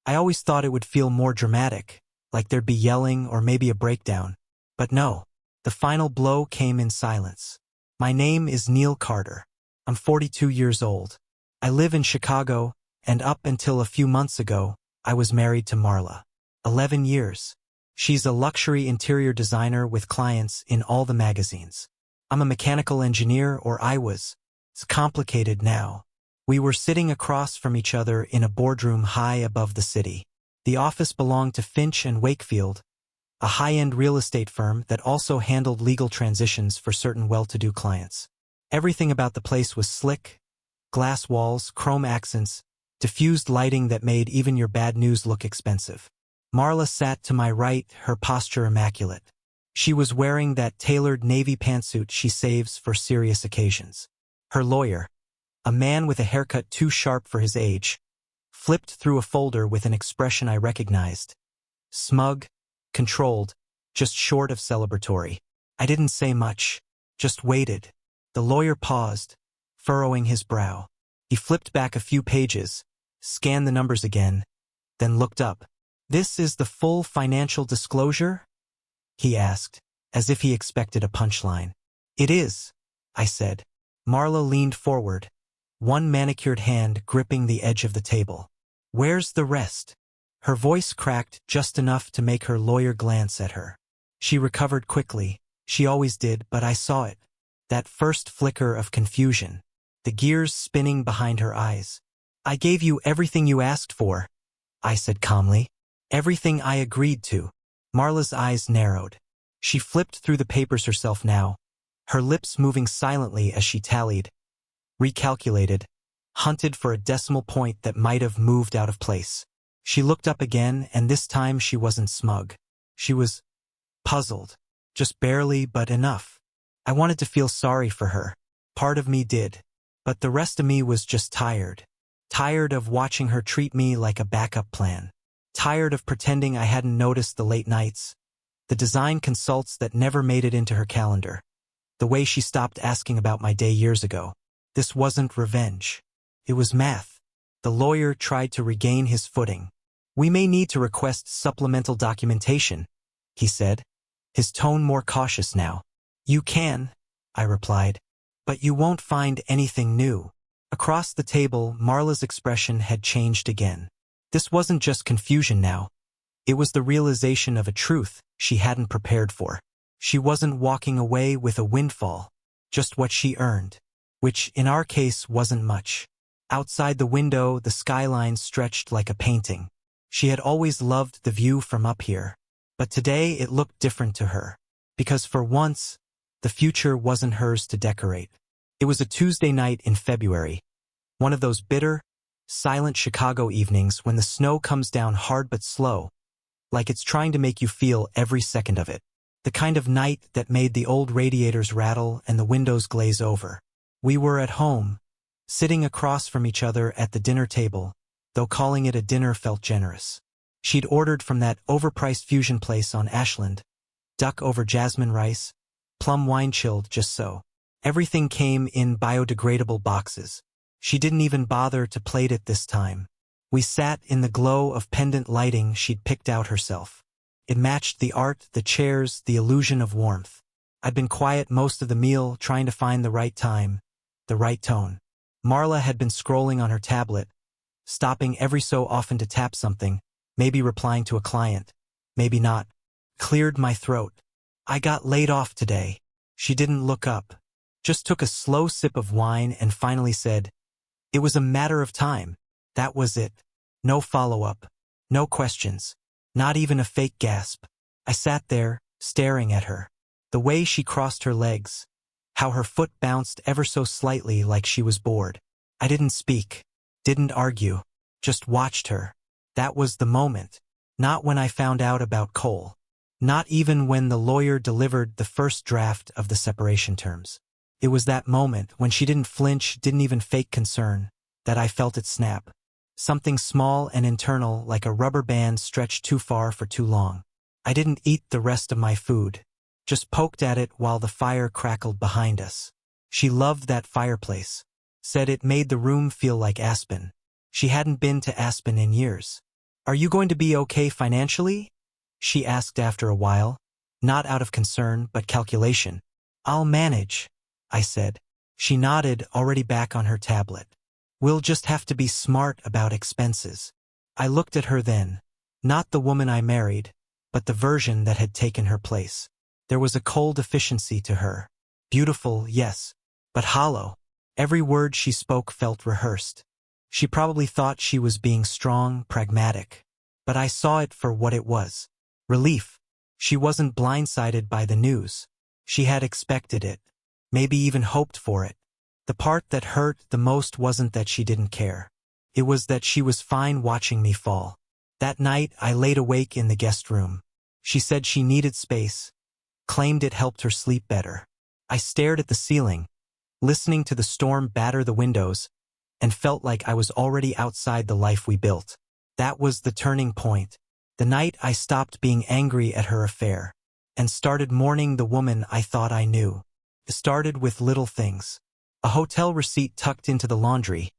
I always thought it would feel more dramatic, like there'd be yelling or maybe a breakdown. But no, the final blow came in silence. My name is Neil Carter. I'm 42 years old. I live in Chicago, and up until a few months ago, I was married to Marla. 11 years. She's a luxury interior designer with clients in all the magazines. I'm a mechanical engineer, or I was. It's complicated now. We were sitting across from each other in a boardroom high above the city. The office belonged to Finch and Wakefield, a high-end real estate firm that also handled legal transitions for certain well-to-do clients. Everything about the place was slick: glass walls, chrome accents, diffused lighting that made even your bad news look expensive. Marla sat to my right, her posture immaculate. She was wearing that tailored navy pantsuit she saves for serious occasions. Her lawyer, a man with a haircut too sharp for his age, flipped through a folder with an expression I recognized. Smug, controlled, just short of celebratory. I didn't say much, just waited. The lawyer paused, furrowing his brow. He flipped back a few pages, scanned the numbers again, then looked up. "This is the full financial disclosure?" he asked, as if he expected a punchline. "It is," I said. Marla leaned forward, one manicured hand gripping the edge of the table. "Where's the rest?" Her voice cracked just enough to make her lawyer glance at her. She recovered quickly. She always did, but I saw it. That first flicker of confusion, the gears spinning behind her eyes. "I gave you everything you asked for," I said calmly. "Everything I agreed to." Marla's eyes narrowed. She flipped through the papers herself now, her lips moving silently as she tallied, recalculated, hunted for a decimal point that might have moved out of place. She looked up again, and this time she wasn't smug. She was puzzled. Just barely, but enough. I wanted to feel sorry for her. Part of me did. But the rest of me was just tired. Tired of watching her treat me like a backup plan. Tired of pretending I hadn't noticed the late nights, the design consults that never made it into her calendar, the way she stopped asking about my day years ago. This wasn't revenge. It was math. The lawyer tried to regain his footing. "We may need to request supplemental documentation," he said, his tone more cautious now. "You can," I replied, "but you won't find anything new." Across the table, Marla's expression had changed again. This wasn't just confusion now. It was the realization of a truth she hadn't prepared for. She wasn't walking away with a windfall, just what she earned, which in our case wasn't much. Outside the window, the skyline stretched like a painting. She had always loved the view from up here, but today it looked different to her, because for once, the future wasn't hers to decorate. It was a Tuesday night in February, one of those bitter, silent Chicago evenings when the snow comes down hard but slow, like it's trying to make you feel every second of it. The kind of night that made the old radiators rattle and the windows glaze over. We were at home, sitting across from each other at the dinner table, though calling it a dinner felt generous. She'd ordered from that overpriced fusion place on Ashland, duck over jasmine rice, plum wine chilled just so. Everything came in biodegradable boxes. She didn't even bother to plate it this time. We sat in the glow of pendant lighting she'd picked out herself. It matched the art, the chairs, the illusion of warmth. I'd been quiet most of the meal, trying to find the right time, the right tone. Marla had been scrolling on her tablet, stopping every so often to tap something, maybe replying to a client, maybe not. Cleared my throat. "I got laid off today." She didn't look up, just took a slow sip of wine and finally said, "It was a matter of time. That was it. No follow-up. No questions. Not even a fake gasp." I sat there, staring at her. The way she crossed her legs, how her foot bounced ever so slightly like she was bored. I didn't speak, didn't argue, just watched her. That was the moment. Not when I found out about Cole. Not even when the lawyer delivered the first draft of the separation terms. It was that moment when she didn't flinch, didn't even fake concern, that I felt it snap. Something small and internal, like a rubber band stretched too far for too long. I didn't eat the rest of my food, just poked at it while the fire crackled behind us. She loved that fireplace, said it made the room feel like Aspen. She hadn't been to Aspen in years. Are you going to be okay financially? She asked after a while, not out of concern but calculation. I'll manage, I said. She nodded, already back on her tablet. We'll just have to be smart about expenses. I looked at her then, not the woman I married, but the version that had taken her place. There was a cold efficiency to her. Beautiful, yes, but hollow. Every word she spoke felt rehearsed. She probably thought she was being strong, pragmatic. But I saw it for what it was. Relief. She wasn't blindsided by the news. She had expected it. Maybe even hoped for it. The part that hurt the most wasn't that she didn't care. It was that she was fine watching me fall. That night, I laid awake in the guest room. She said she needed space, claimed it helped her sleep better. I stared at the ceiling, listening to the storm batter the windows, and felt like I was already outside the life we built. That was the turning point. The night I stopped being angry at her affair, and started mourning the woman I thought I knew. It started with little things. A hotel receipt tucked into the laundry.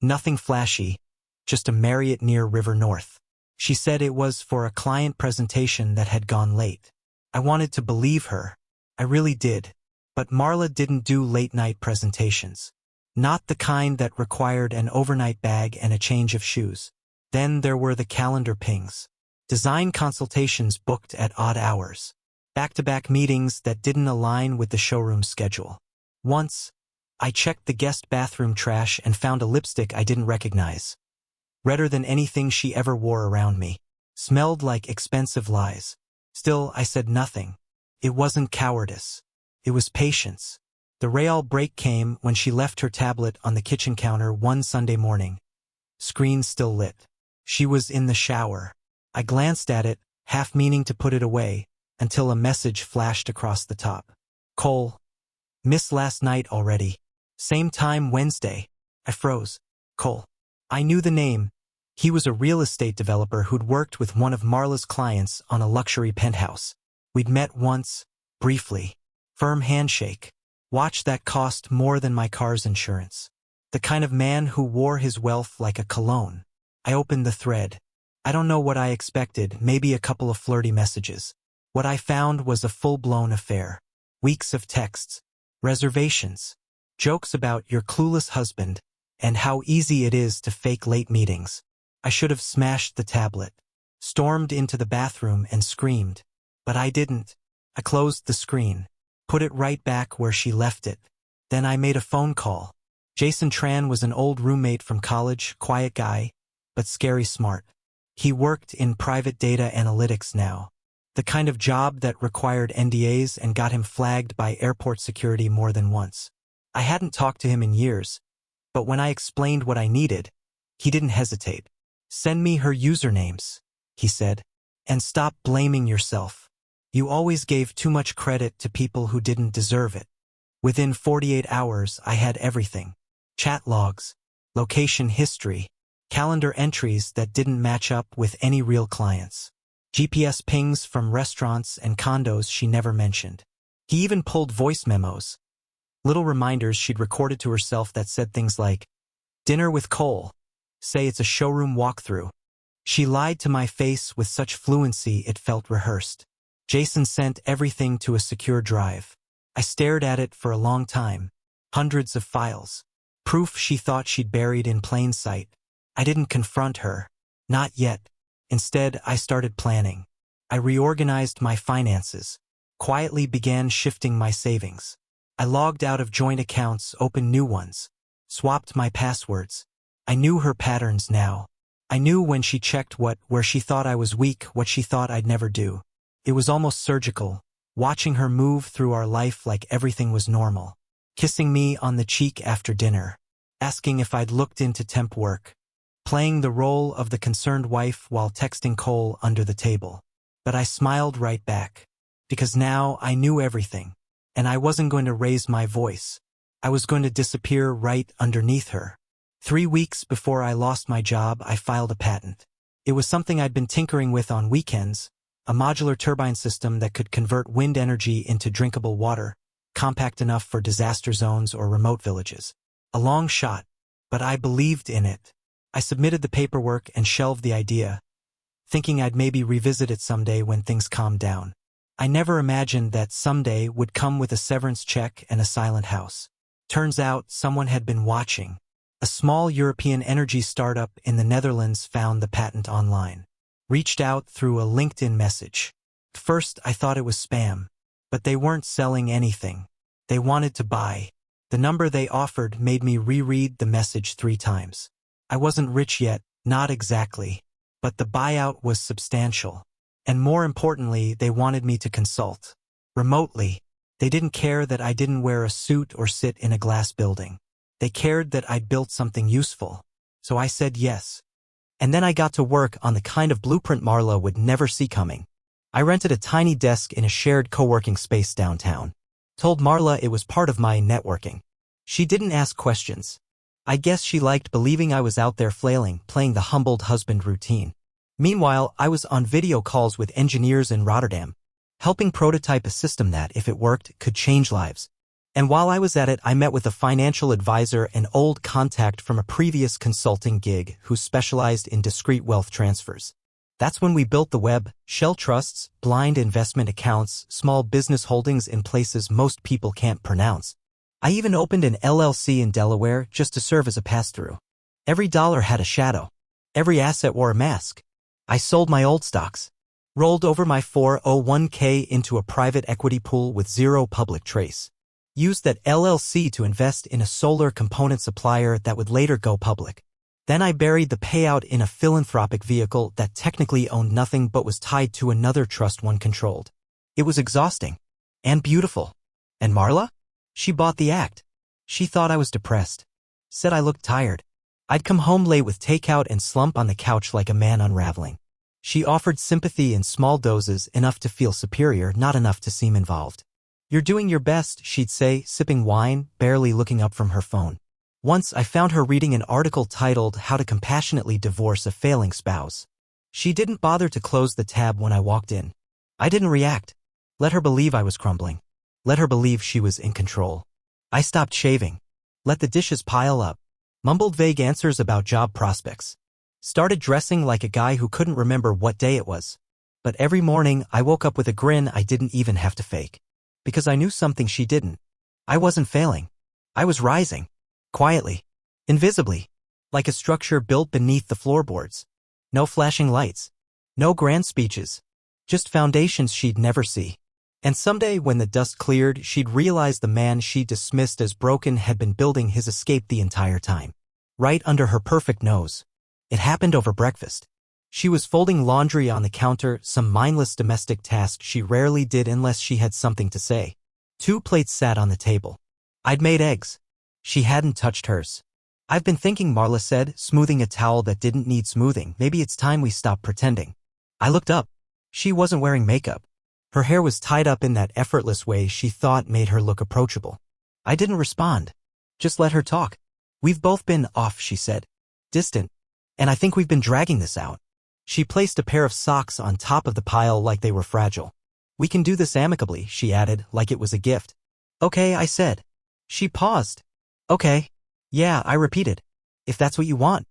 Nothing flashy, just a Marriott near River North. She said it was for a client presentation that had gone late. I wanted to believe her. I really did. But Marla didn't do late-night presentations. Not the kind that required an overnight bag and a change of shoes. Then there were the calendar pings. Design consultations booked at odd hours. Back-to-back meetings that didn't align with the showroom schedule. Once, I checked the guest bathroom trash and found a lipstick I didn't recognize. Redder than anything she ever wore around me. Smelled like expensive lies. Still, I said nothing. It wasn't cowardice. It was patience. The real break came when she left her tablet on the kitchen counter one Sunday morning. Screen still lit. She was in the shower. I glanced at it, half meaning to put it away, until a message flashed across the top. Cole. Missed last night already. Same time Wednesday. I froze. Cole. I knew the name. He was a real estate developer who'd worked with one of Marla's clients on a luxury penthouse. We'd met once, briefly. Firm handshake. Watch that cost more than my car's insurance. The kind of man who wore his wealth like a cologne. I opened the thread. I don't know what I expected, maybe a couple of flirty messages. What I found was a full-blown affair. Weeks of texts. Reservations. Jokes about your clueless husband, and how easy it is to fake late meetings. I should have smashed the tablet. Stormed into the bathroom and screamed. But I didn't. I closed the screen. Put it right back where she left it. Then I made a phone call. Jason Tran was an old roommate from college, quiet guy, but scary smart. He worked in private data analytics now. The kind of job that required NDAs and got him flagged by airport security more than once. I hadn't talked to him in years, but when I explained what I needed, he didn't hesitate. Send me her usernames, he said, and stop blaming yourself. You always gave too much credit to people who didn't deserve it. Within 48 hours, I had everything. Chat logs, location history, calendar entries that didn't match up with any real clients. GPS pings from restaurants and condos she never mentioned. He even pulled voice memos. Little reminders she'd recorded to herself that said things like, "Dinner with Cole. Say it's a showroom walkthrough." She lied to my face with such fluency it felt rehearsed. Jason sent everything to a secure drive. I stared at it for a long time. Hundreds of files. Proof she thought she'd buried in plain sight. I didn't confront her. Not yet. Instead, I started planning. I reorganized my finances. Quietly began shifting my savings. I logged out of joint accounts, opened new ones. Swapped my passwords. I knew her patterns now. I knew when she checked where she thought I was weak, what she thought I'd never do. It was almost surgical, watching her move through our life like everything was normal. Kissing me on the cheek after dinner. Asking if I'd looked into temp work. Playing the role of the concerned wife while texting Cole under the table. But I smiled right back. Because now I knew everything. And I wasn't going to raise my voice. I was going to disappear right underneath her. 3 weeks before I lost my job, I filed a patent. It was something I'd been tinkering with on weekends. A modular turbine system that could convert wind energy into drinkable water, compact enough for disaster zones or remote villages. A long shot, but I believed in it. I submitted the paperwork and shelved the idea, thinking I'd maybe revisit it someday when things calmed down. I never imagined that someday would come with a severance check and a silent house. Turns out someone had been watching. A small European energy startup in the Netherlands found the patent online. Reached out through a LinkedIn message. First, I thought it was spam. But they weren't selling anything. They wanted to buy. The number they offered made me reread the message 3 times. I wasn't rich yet, not exactly. But the buyout was substantial. And more importantly, they wanted me to consult. Remotely. They didn't care that I didn't wear a suit or sit in a glass building. They cared that I'd built something useful. So I said yes. And then I got to work on the kind of blueprint Marla would never see coming. I rented a tiny desk in a shared co-working space downtown. Told Marla it was part of my networking. She didn't ask questions. I guess she liked believing I was out there flailing, playing the humbled husband routine. Meanwhile, I was on video calls with engineers in Rotterdam, helping prototype a system that, if it worked, could change lives. And while I was at it, I met with a financial advisor, an old contact from a previous consulting gig who specialized in discrete wealth transfers. That's when we built the web, shell trusts, blind investment accounts, small business holdings in places most people can't pronounce. I even opened an LLC in Delaware just to serve as a pass-through. Every dollar had a shadow. Every asset wore a mask. I sold my old stocks. Rolled over my 401k into a private equity pool with zero public trace. Used that LLC to invest in a solar component supplier that would later go public. Then I buried the payout in a philanthropic vehicle that technically owned nothing but was tied to another trust one controlled. It was exhausting. And beautiful. And Marla? She bought the act. She thought I was depressed. Said I looked tired. I'd come home late with takeout and slump on the couch like a man unraveling. She offered sympathy in small doses, enough to feel superior, not enough to seem involved. You're doing your best, she'd say, sipping wine, barely looking up from her phone. Once I found her reading an article titled How to Compassionately Divorce a Failing Spouse. She didn't bother to close the tab when I walked in. I didn't react. Let her believe I was crumbling. Let her believe she was in control. I stopped shaving. Let the dishes pile up. Mumbled vague answers about job prospects. Started dressing like a guy who couldn't remember what day it was. But every morning I woke up with a grin I didn't even have to fake. Because I knew something she didn't. I wasn't failing. I was rising. Quietly. Invisibly. Like a structure built beneath the floorboards. No flashing lights. No grand speeches. Just foundations she'd never see. And someday when the dust cleared, she'd realize the man she dismissed as broken had been building his escape the entire time. Right under her perfect nose. It happened over breakfast. She was folding laundry on the counter, some mindless domestic task she rarely did unless she had something to say. 2 plates sat on the table. I'd made eggs. She hadn't touched hers. I've been thinking, Marla said, smoothing a towel that didn't need smoothing. Maybe it's time we stop pretending. I looked up. She wasn't wearing makeup. Her hair was tied up in that effortless way she thought made her look approachable. I didn't respond. Just let her talk. We've both been off, she said. Distant. And I think we've been dragging this out. She placed a pair of socks on top of the pile like they were fragile. We can do this amicably, she added, like it was a gift. Okay, I said. She paused. Okay. Yeah, I repeated. If that's what you want.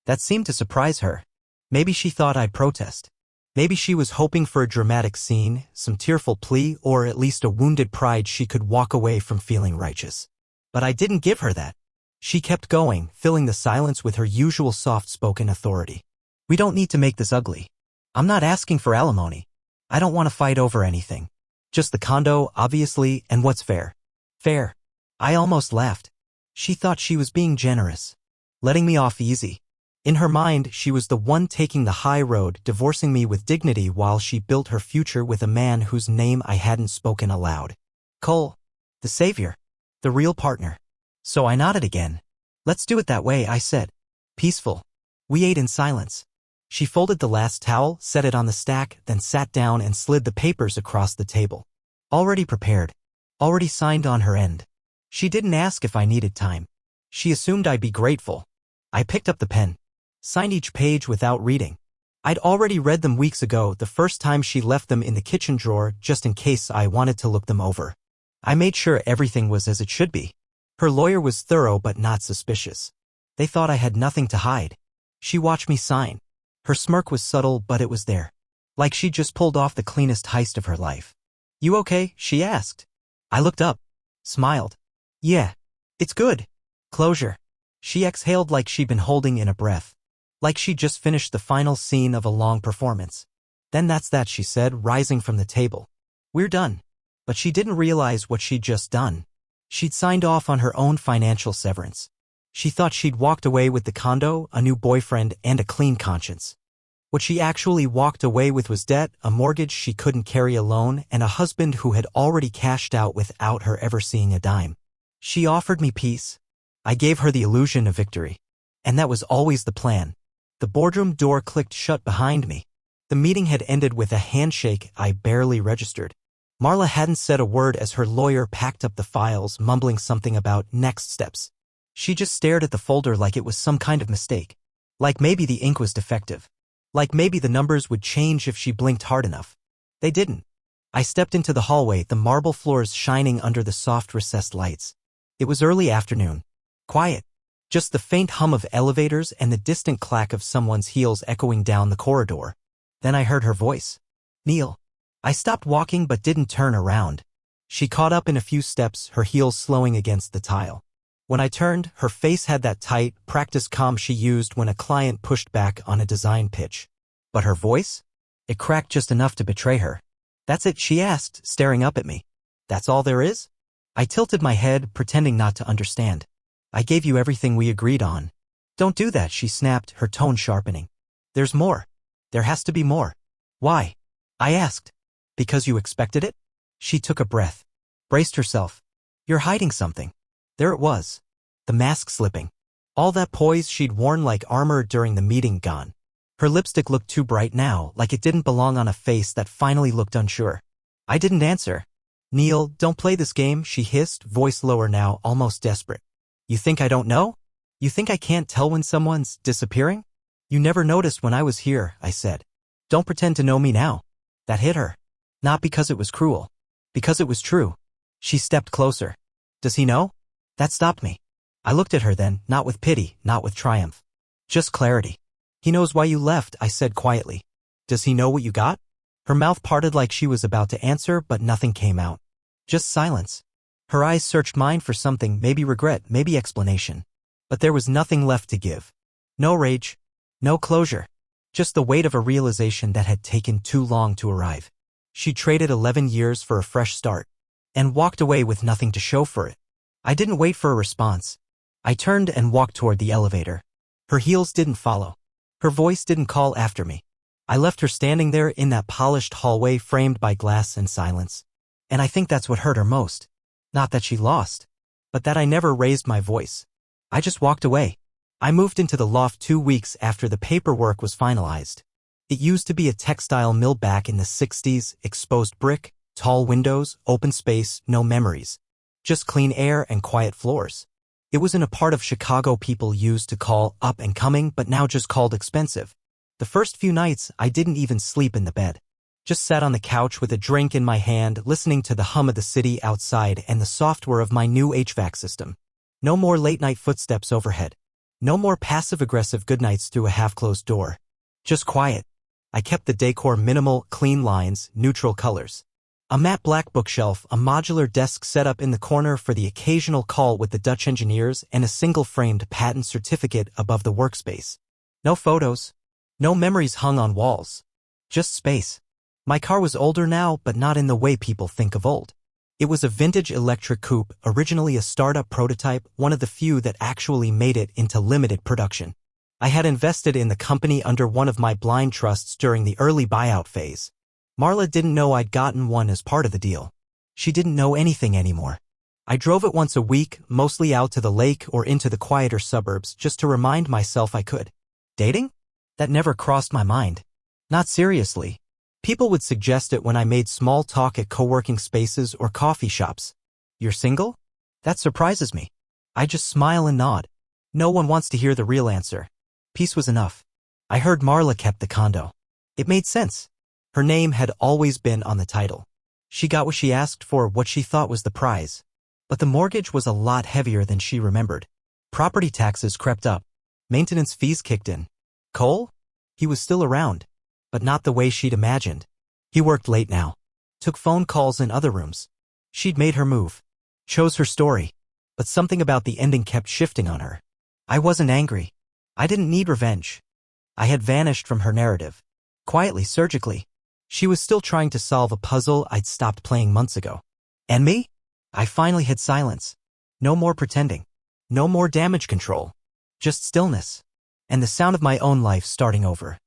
That seemed to surprise her. Maybe she thought I'd protest. Maybe she was hoping for a dramatic scene, some tearful plea, or at least a wounded pride she could walk away from feeling righteous. But I didn't give her that. She kept going, filling the silence with her usual soft-spoken authority. We don't need to make this ugly. I'm not asking for alimony. I don't want to fight over anything. Just the condo, obviously, and what's fair. Fair. I almost laughed. She thought she was being generous. Letting me off easy. In her mind, she was the one taking the high road, divorcing me with dignity while she built her future with a man whose name I hadn't spoken aloud. Cole. The savior. The real partner. So I nodded again. Let's do it that way, I said. Peaceful. We ate in silence. She folded the last towel, set it on the stack, then sat down and slid the papers across the table. Already prepared. Already signed on her end. She didn't ask if I needed time. She assumed I'd be grateful. I picked up the pen. Signed each page without reading. I'd already read them weeks ago, the first time she left them in the kitchen drawer, just in case I wanted to look them over. I made sure everything was as it should be. Her lawyer was thorough but not suspicious. They thought I had nothing to hide. She watched me sign. Her smirk was subtle, but it was there. Like she'd just pulled off the cleanest heist of her life. "You okay?" she asked. I looked up, smiled. "Yeah. It's good." Closure. She exhaled like she'd been holding in a breath. Like she'd just finished the final scene of a long performance. "Then that's that," she said, rising from the table. "We're done." But she didn't realize what she'd just done. She'd signed off on her own financial severance. She thought she'd walked away with the condo, a new boyfriend, and a clean conscience. What she actually walked away with was debt, a mortgage she couldn't carry alone, and a husband who had already cashed out without her ever seeing a dime. She offered me peace. I gave her the illusion of victory. And that was always the plan. The boardroom door clicked shut behind me. The meeting had ended with a handshake I barely registered. Marla hadn't said a word as her lawyer packed up the files, mumbling something about next steps. She just stared at the folder like it was some kind of mistake. Like maybe the ink was defective. Like maybe the numbers would change if she blinked hard enough. They didn't. I stepped into the hallway, the marble floors shining under the soft recessed lights. It was early afternoon. Quiet. Just the faint hum of elevators and the distant clack of someone's heels echoing down the corridor. Then I heard her voice. "Neil." I stopped walking but didn't turn around. She caught up in a few steps, her heels slowing against the tile. When I turned, her face had that tight, practiced calm she used when a client pushed back on a design pitch. But her voice? It cracked just enough to betray her. "That's it?" she asked, staring up at me. "That's all there is?" I tilted my head, pretending not to understand. "I gave you everything we agreed on." "Don't do that," she snapped, her tone sharpening. "There's more. There has to be more." "Why?" I asked. "Because you expected it?" She took a breath. Braced herself. "You're hiding something." There it was. The mask slipping. All that poise she'd worn like armor during the meeting gone. Her lipstick looked too bright now, like it didn't belong on a face that finally looked unsure. I didn't answer. "Neil, don't play this game," she hissed, voice lower now, almost desperate. "You think I don't know? You think I can't tell when someone's disappearing?" "You never noticed when I was here," I said. "Don't pretend to know me now." That hit her. Not because it was cruel. Because it was true. She stepped closer. "Does he know?" That stopped me. I looked at her then, not with pity, not with triumph. Just clarity. "He knows why you left," I said quietly. "Does he know what you got?" Her mouth parted like she was about to answer, but nothing came out. Just silence. Her eyes searched mine for something, maybe regret, maybe explanation. But there was nothing left to give. No rage. No closure. Just the weight of a realization that had taken too long to arrive. She traded 11 years for a fresh start. And walked away with nothing to show for it. I didn't wait for a response. I turned and walked toward the elevator. Her heels didn't follow. Her voice didn't call after me. I left her standing there in that polished hallway framed by glass and silence. And I think that's what hurt her most. Not that she lost, but that I never raised my voice. I just walked away. I moved into the loft 2 weeks after the paperwork was finalized. It used to be a textile mill back in the 60s, exposed brick, tall windows, open space, no memories. Just clean air and quiet floors. It was in a part of Chicago people used to call up and coming, but now just called expensive. The first few nights, I didn't even sleep in the bed. Just sat on the couch with a drink in my hand, listening to the hum of the city outside and the software of my new HVAC system. No more late-night footsteps overhead. No more passive-aggressive goodnights through a half-closed door. Just quiet. I kept the decor minimal, clean lines, neutral colors. A matte black bookshelf, a modular desk set up in the corner for the occasional call with the Dutch engineers, and a single-framed patent certificate above the workspace. No photos. No memories hung on walls. Just space. My car was older now, but not in the way people think of old. It was a vintage electric coupe, originally a startup prototype, one of the few that actually made it into limited production. I had invested in the company under one of my blind trusts during the early buyout phase. Marla didn't know I'd gotten one as part of the deal. She didn't know anything anymore. I drove it once a week, mostly out to the lake or into the quieter suburbs, just to remind myself I could. Dating? That never crossed my mind. Not seriously. People would suggest it when I made small talk at co-working spaces or coffee shops. "You're single?" That surprises me. I just smile and nod. No one wants to hear the real answer. Peace was enough. I heard Marla kept the condo. It made sense. Her name had always been on the title. She got what she asked for, what she thought was the prize. But the mortgage was a lot heavier than she remembered. Property taxes crept up. Maintenance fees kicked in. Coal? He was still around, but not the way she'd imagined. He worked late now, took phone calls in other rooms. She'd made her move, chose her story, but something about the ending kept shifting on her. I wasn't angry. I didn't need revenge. I had vanished from her narrative. Quietly, surgically. She was still trying to solve a puzzle I'd stopped playing months ago. And me? I finally hit silence. No more pretending. No more damage control. Just stillness. And the sound of my own life starting over.